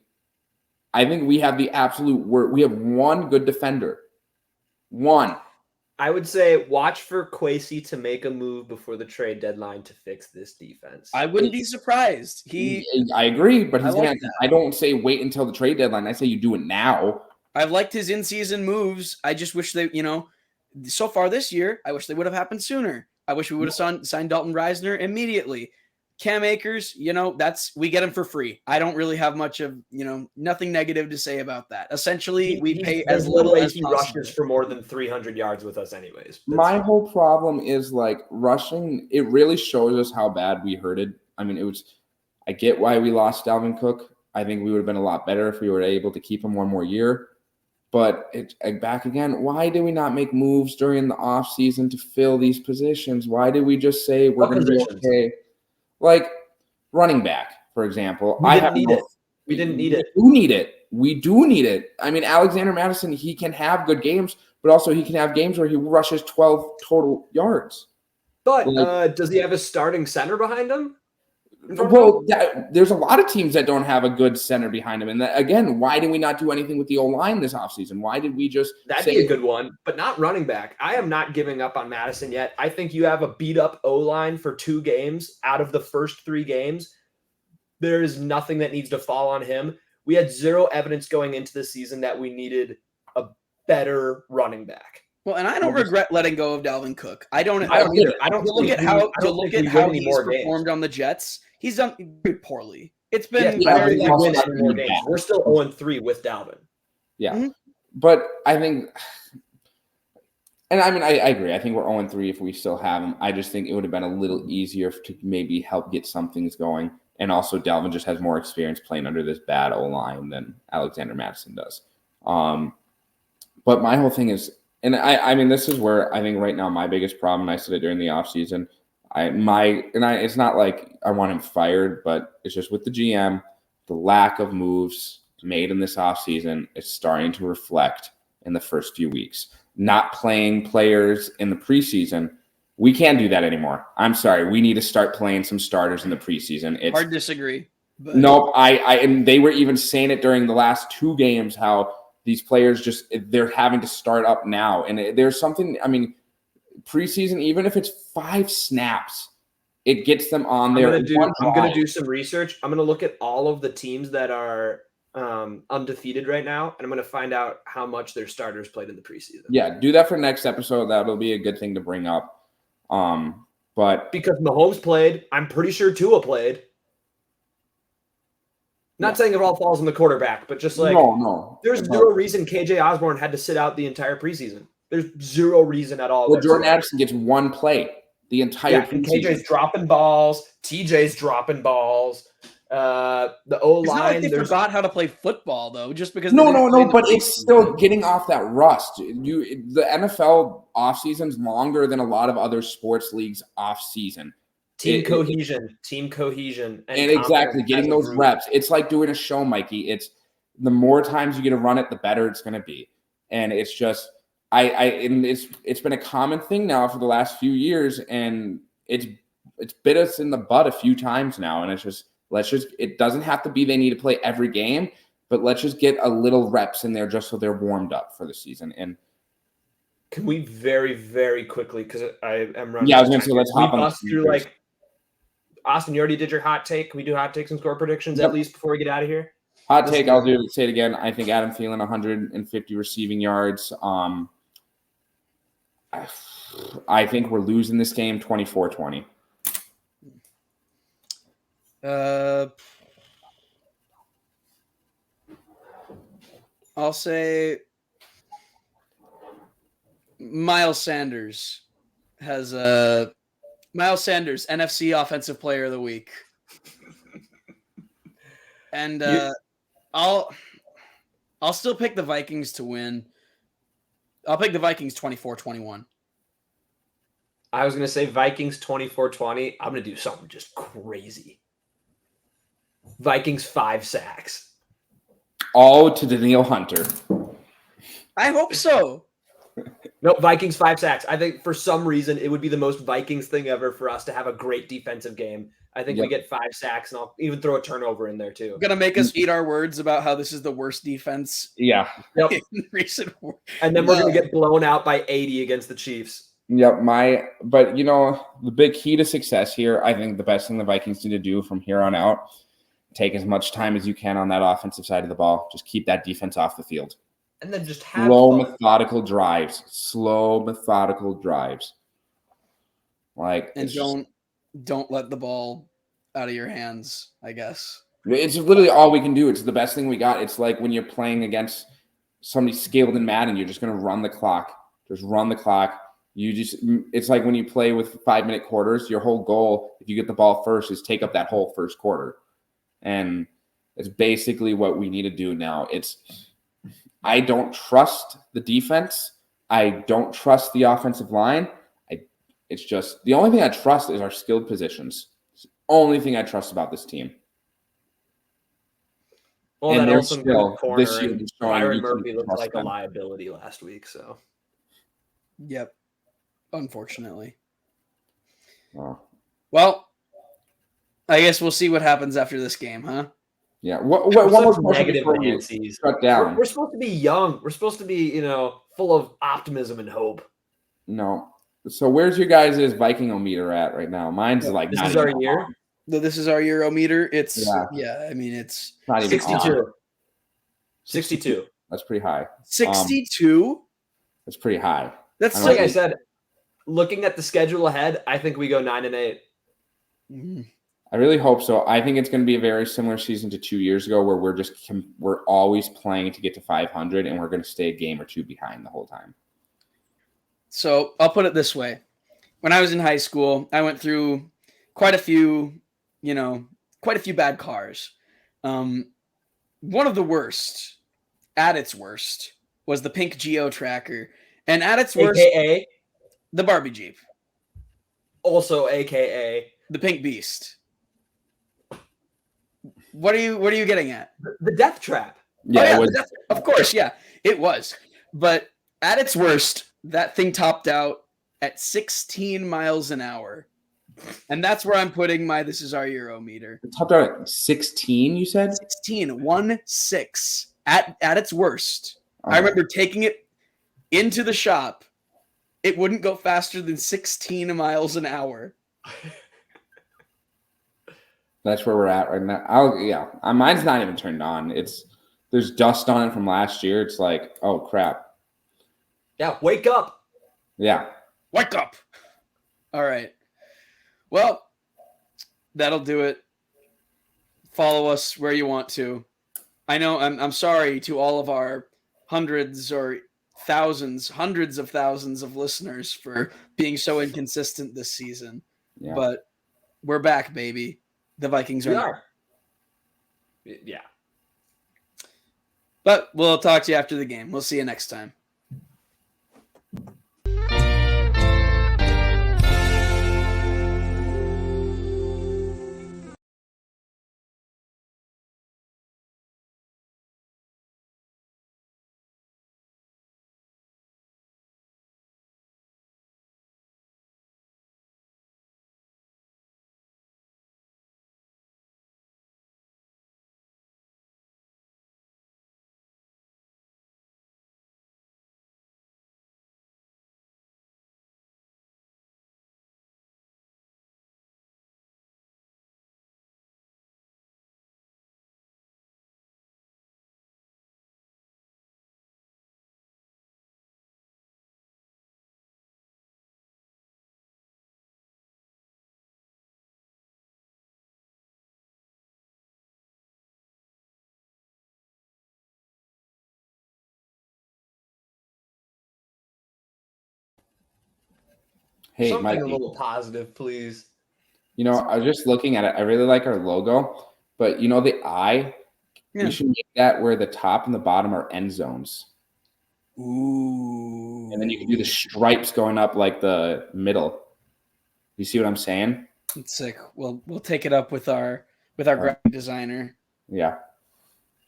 I think we have the absolute worst. We have one good defender. One. I would say watch for Kwesi to make a move before the trade deadline to fix this defense. I wouldn't be surprised. I agree, but I don't say wait until the trade deadline. I say you do it now. I've liked his in-season moves. I just wish they, so far this year, I wish they would have happened sooner. I wish we would have signed Dalton Reisner immediately. Cam Akers, we get him for free. I don't really have much of, nothing negative to say about that. Essentially, we pay as little as he rushes for more than 300 yards with us anyways. My whole problem is like rushing. It really shows us how bad we hurted. I mean, I get why we lost Dalvin Cook. I think we would have been a lot better if we were able to keep him one more year. But back again, why did we not make moves during the offseason to fill these positions? Why did we just say we're going to be okay? Like running back, for example. We didn't need it. We do need it. I mean, Alexander Mattison, he can have good games, but also he can have games where he rushes 12 total yards. But does he have a starting center behind him? Well, there's a lot of teams that don't have a good center behind him. And again, why did we not do anything with the O-line this offseason? Why did we just That'd be a good one, but not running back. I am not giving up on Madison yet. I think you have a beat-up O-line for 2 games out of the first 3 games. There is nothing that needs to fall on him. We had zero evidence going into the season that we needed a better running back. Well, and I don't regret letting go of Dalvin Cook. I don't either. Look at how he's performed on the Jets. He's done very poorly. It's been We're still 0-3 with Dalvin. Yeah. Mm-hmm. But I think, and I mean, I agree. I think we're 0-3 if we still have him. I just think it would have been a little easier to maybe help get some things going. And also Dalvin just has more experience playing under this bad O-line than Alexander Mattison does. But my whole thing is, and I mean, this is where I think right now my biggest problem, I said it during the offseason, it's not like I want him fired, but it's just with the GM, the lack of moves made in this offseason is starting to reflect in the first few weeks. Not playing players in the preseason, we can't do that anymore. I'm sorry. We need to start playing some starters in the preseason. It's hard to disagree. But... Nope. And they were even saying it during the last 2 games, how these players they're having to start up now. And there's something, I mean, preseason, even if it's 5 snaps, it gets them on there. I'm going to do some research. I'm going to look at all of the teams that are undefeated right now, and I'm going to find out how much their starters played in the preseason. Yeah, do that for next episode. That'll be a good thing to bring up. But because Mahomes played, I'm pretty sure Tua played. Not saying it all falls on the quarterback, but just like there's zero reason KJ Osborne had to sit out the entire preseason. There's zero reason at all. Well, Jordan Addison gets 1 play the entire preseason. And KJ's dropping balls. TJ's dropping bals. The O-line. It's not like they forgot how to play football, though, just because. No, but it's still getting off that rust. The NFL offseason's longer than a lot of other sports leagues offseason. Team cohesion, and exactly getting those reps. It's like doing a show, Mikey. It's the more times you get to run it, the better it's going to be. And it's just, and it's been a common thing now for the last few years, and it's bit us in the butt a few times now. And it's just, it doesn't have to be they need to play every game, but let's just get a little reps in there just so they're warmed up for the season. And can we very, very quickly, because I am running. Yeah, I was going to say, let's hop on through, like, Austin, you already did your hot take. Can we do hot takes and score predictions at least before we get out of here? Hot take, I'll do it. Say it again. I think Adam Thielen 150 receiving yards. I think we're losing this game 24-20. I'll say Miles Sanders, NFC Offensive Player of the Week. And I'll still pick the Vikings to win. I'll pick the Vikings 24-21. I was going to say Vikings 24-20. I'm going to do something just crazy. Vikings 5 sacks. All to Danielle Hunter. I hope so. No, Vikings 5 sacks. I think for some reason it would be the most Vikings thing ever for us to have a great defensive game. I think we get 5 sacks, and I'll even throw a turnover in there too. Gonna make us eat our words about how this is the worst defense. Yeah. In recent war. And then we're gonna get blown out by 80 against the Chiefs. Yep. But the big key to success here, I think the best thing the Vikings need to do from here on out, take as much time as you can on that offensive side of the ball. Just keep that defense off the field. And then just have slow, methodical drives. And don't let the ball out of your hands, I guess. It's literally all we can do. It's the best thing we got. It's like when you're playing against somebody skilled in Madden, you're just going to run the clock. Just run the clock. It's like when you play with 5-minute quarters, your whole goal, if you get the ball first, is take up that whole first quarter. And it's basically what we need to do now. I don't trust the defense. I don't trust the offensive line. It's just the only thing I trust is our skilled positions. It's the only thing I trust about this team. Well, and that they're also still corner this year Byron Murphy looked like a liability last week. So, yep, unfortunately. Oh. Well, I guess we'll see what happens after this game, huh? Yeah. What was negative Nancy's? Shut down. We're supposed to be young. We're supposed to be, full of optimism and hope. No. So where's your guys' Viking-o-meter at right now? Mine's like this is our year. This is our Euro-meter. It's it's not even 62. 62. That's pretty high. 62. That's pretty high. That's like I said. Looking at the schedule ahead, I think we go 9-8. Mm-hmm. I really hope so. I think it's going to be a very similar season to 2 years ago, where we're always playing to get to 500, and we're going to stay a game or two behind the whole time. So I'll put it this way: when I was in high school, I went through quite a few bad cars. One of the worst, at its worst, was the pink Geo Tracker, and at its worst, AKA the Barbie Jeep. Also, AKA the Pink Beast. What are you getting at? The Death Trap. Yeah, of course, yeah, it was. But at its worst, that thing topped out at 16 miles an hour. And that's where I'm putting my This Is Our Euro meter. It topped out at 16, you said? 16 at its worst. Okay. I remember taking it into the shop. It wouldn't go faster than 16 miles an hour. That's where we're at right now. Mine's not even turned on. There's dust on it from last year. It's like, oh crap. Yeah, wake up. Yeah. Wake up. All right. Well, that'll do it. Follow us where you want to. I know I'm sorry to all of our hundreds of thousands of listeners for being so inconsistent this season. Yeah. But we're back, baby. The Vikings are. Yeah. But we'll talk to you after the game. We'll see you next time. Hey, Something Mikey, a little positive, please. I was just looking at it. I really like our logo, but the eye, Yeah. we should make that where the top and the bottom are end zones. Ooh. And then you can do the stripes going up like the middle. You see what I'm saying? It's sick. We'll take it up with our graphic designer. Yeah.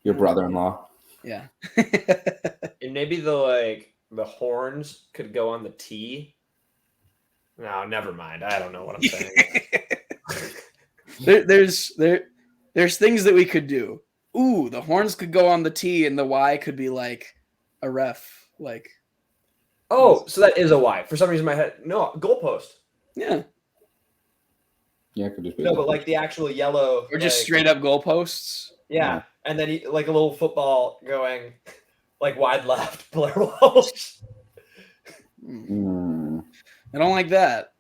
Your brother-in-law. Yeah. And maybe the horns could go on the T. No, never mind. I don't know what I'm saying. There's things that we could do. Ooh, the horns could go on the T and the Y could be like a ref. Like, Oh, so that is a Y. For some reason, my head. No, goalpost. yeah. Yeah, it could just be No, but like the actual yellow. Or just like, straight up goalposts. Yeah, and then like a little football going like wide left, Blair Walsh. Mm. I don't like that.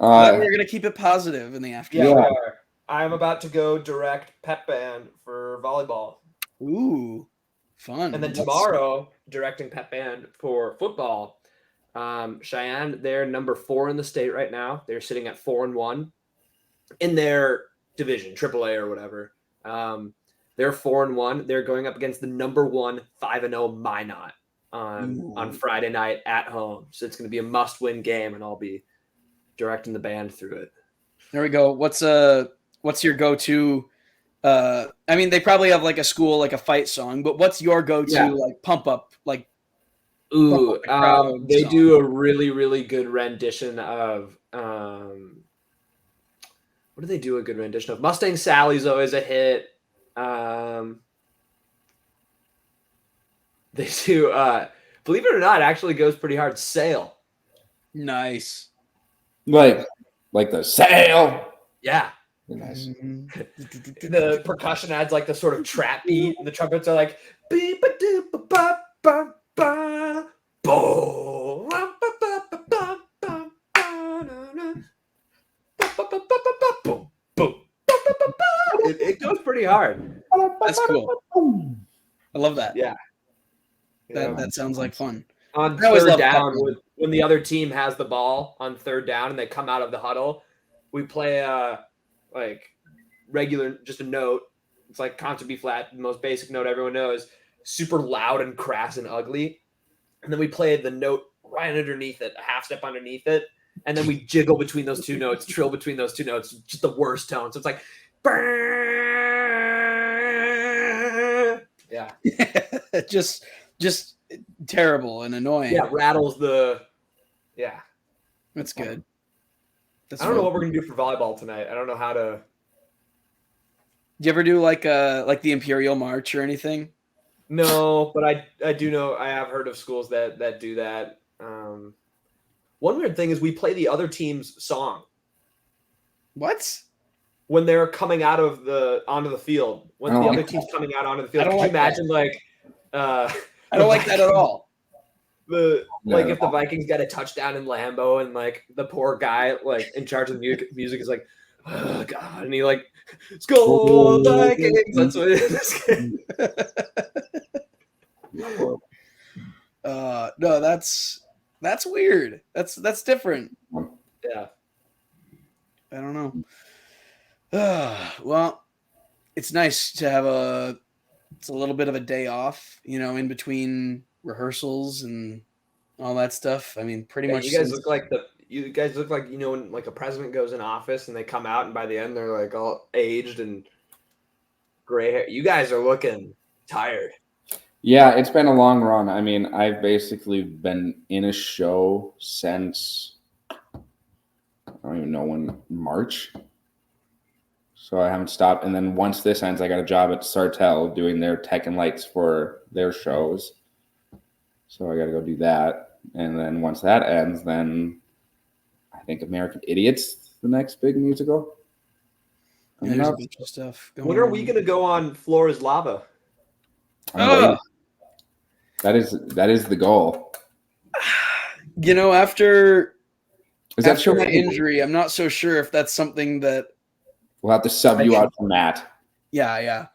I thought we were gonna keep it positive in the Yeah, afternoon. we are. I'm about to go direct pep band for volleyball. Ooh, fun. And then tomorrow, directing pep band for football. Cheyenne, they're number 4 in the state right now. They're sitting at 4-1 in their division, AAA or whatever. They're 4-1. They're going up against the number 1 5-0 Minot on Friday night at home. So it's going to be a must-win game, and I'll be directing the band through it. There we go. What's your go-to? I mean, they probably have like a school, like a fight song, but what's your go-to like pump up? Like, ooh, they song? do a really, really good rendition of. What do they do a good rendition of? Mustang Sally's always a hit. They do. Believe it or not, it actually goes pretty hard. Sail. Nice. Like the sail. Yeah. Nice. The percussion adds like the sort of trap beat, and the trumpets are like beep ba doop ba ba ba ba bo ba ba ba ba ba ba ba na. It goes pretty hard. That's cool. I love that. Yeah. That sounds like fun. On I always third love down, pep. when the other team has the ball on third down and they come out of the huddle, we play like regular, just a note. It's like concert B flat, the most basic note everyone knows, super loud and crass and ugly. And then we play the note right underneath it, a half step underneath it. And then we jiggle between those two notes, trill between those two notes, just the worst tone. So it's like, yeah. just terrible and annoying. Yeah, rattles the, yeah. That's good. I don't know what we're gonna do for volleyball tonight. I don't know how to. Do you ever do like the Imperial March or anything? No, but I do know, I have heard of schools that do that. One weird thing is we play the other team's song What? when they're coming out of onto the field. When the other team's coming out onto the field, could you imagine I don't like that at all. Like if the Vikings got a touchdown in Lambeau and like the poor guy like in charge of the music is like, oh god, and he like, "Skull Vikings." That's what it is. No, that's weird. That's different. Yeah. I don't know. Well, it's nice to have a little bit of a day off, in between rehearsals and all that stuff. I mean, pretty much. You guys look like when like a president goes in office and they come out and by the end they're like all aged and gray hair. You guys are looking tired. Yeah, it's been a long run. I mean, I've basically been in a show since I don't even know when, March. So I haven't stopped. And then once this ends, I got a job at Sartell doing their tech and lights for their shows. So I got to go do that. And then once that ends, then I think American Idiot's the next big musical. There's a bunch of stuff going When are on. we going to go on Floor is Lava? That is the goal. After Is that show my injury, I'm not so sure if that's something that we'll have to sub you out for Matt. Yeah.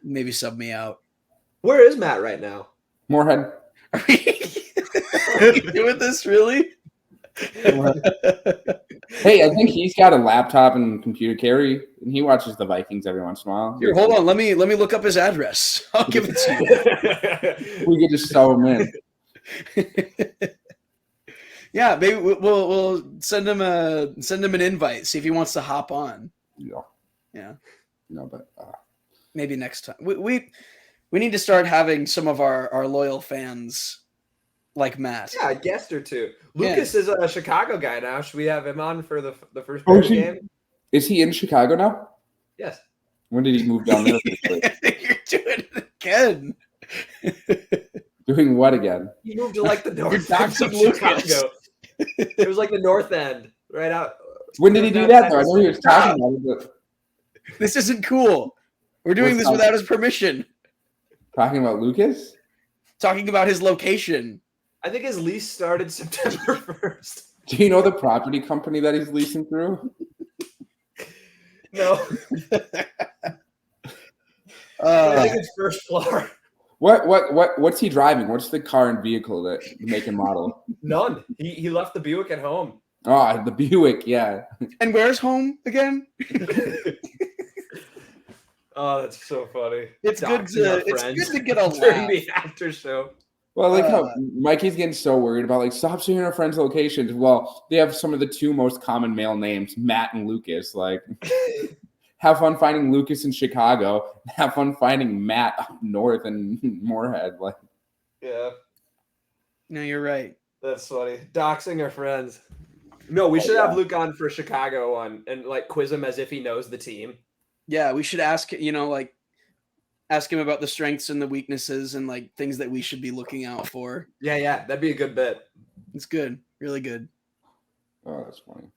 Maybe sub me out. Where is Matt right now? Moorhead. Are you doing this really? Hey, I think he's got a laptop and computer carry, and he watches the Vikings every once in a while. Here, hold on. Let me look up his address. I'll give it to you. We could just sell him in. Yeah, maybe we'll send him an invite. See if he wants to hop on. Yeah. No, but maybe next time. We need to start having some of our loyal fans like Matt. Yeah, a guest or two. Lucas is a Chicago guy now. Should we have him on for the first game? Is he in Chicago now? Yes. When did he move down there? You're doing it again. Doing what again? He moved to like the north You're end of Chicago. It was like the north end, right out. When did he do that, though? I know he was talking about it, but... This isn't cool. We're doing this without his permission. Talking about Lucas? Talking about his location. I think his lease started September 1st. Do you know the property company that he's leasing through? No. I think it's first floor. What's he driving? What's the car and vehicle that make and model? None. He left the Buick at home. Oh, the Buick, yeah. And where's home again? Oh, that's so funny. It's good to get a during laugh. the after show. Well, like how Mikey's getting so worried about like stop saying our friends' locations. Well, they have some of the two most common male names, Matt and Lucas. Like, have fun finding Lucas in Chicago. Have fun finding Matt up north in Moorhead. Like, yeah. No, you're right. That's funny. Doxing our friends. No, we should have Luke on for Chicago one and like quiz him as if he knows the team. Yeah, we should ask him about the strengths and the weaknesses and like things that we should be looking out for. Yeah, that'd be a good bet. It's good, really good. oh, that's funny.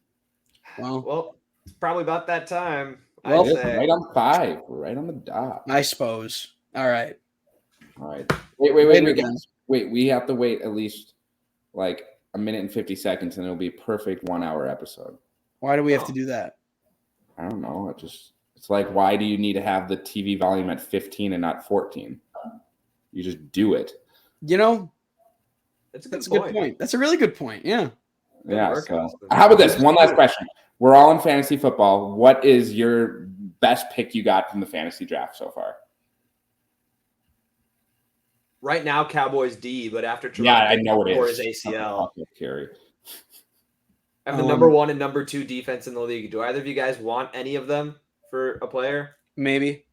Well, it's probably about that time. Well, I'd say. Right on 5. We're right on the dot. I suppose. All right. All right. Wait. We have to wait at least like a minute and 50 seconds, and it'll be a perfect 1 hour episode. Why do we have to do that? I don't know. It's like, why do you need to have the TV volume at 15 and not 14? You just do it. That's a good point. That's a really good point. Yeah. Yeah. So, how about this? One last question. We're all in fantasy football. What is your best pick you got from the fantasy draft so far? Right now, Cowboys D, but after I know it is. Or his ACL. Carry. I have the number 1 and number 2 defense in the league. Do either of you guys want any of them for a player? Maybe.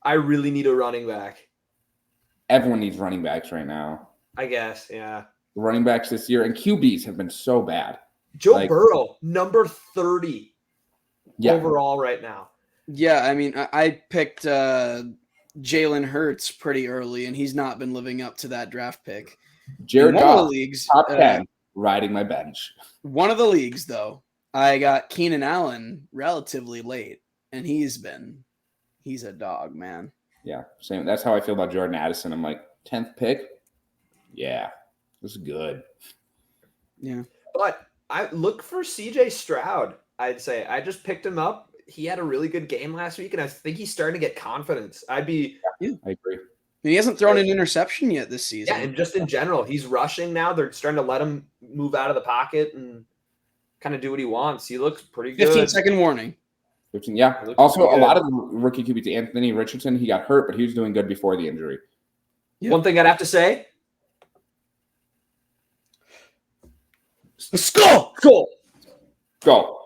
I really need a running back. Everyone needs running backs right now. I guess, yeah. Running backs this year and QBs have been so bad. Joe Burrow, number 30 overall right now. Yeah, I mean, I picked Jalen Hurts pretty early, and he's not been living up to that draft pick. Jared Goff, leagues, top 10, riding my bench. One of the leagues, though, I got Keenan Allen relatively late, and he's a dog, man. Yeah, same. That's how I feel about Jordan Addison. I'm like, 10th pick? Yeah, this is good. Yeah. But I look for CJ Stroud, I'd say. I just picked him up. He had a really good game last week, and I think he's starting to get confidence. I agree. He hasn't thrown an interception yet this season. Yeah, and just in general, he's rushing now. They're starting to let him move out of the pocket and kind of do what he wants. He looks pretty good. 15-second warning. 15, yeah. Also, a lot of the rookie QBs, Anthony Richardson, he got hurt, but he was doing good before the injury. Yep. One thing I'd have to say. Skull! Go.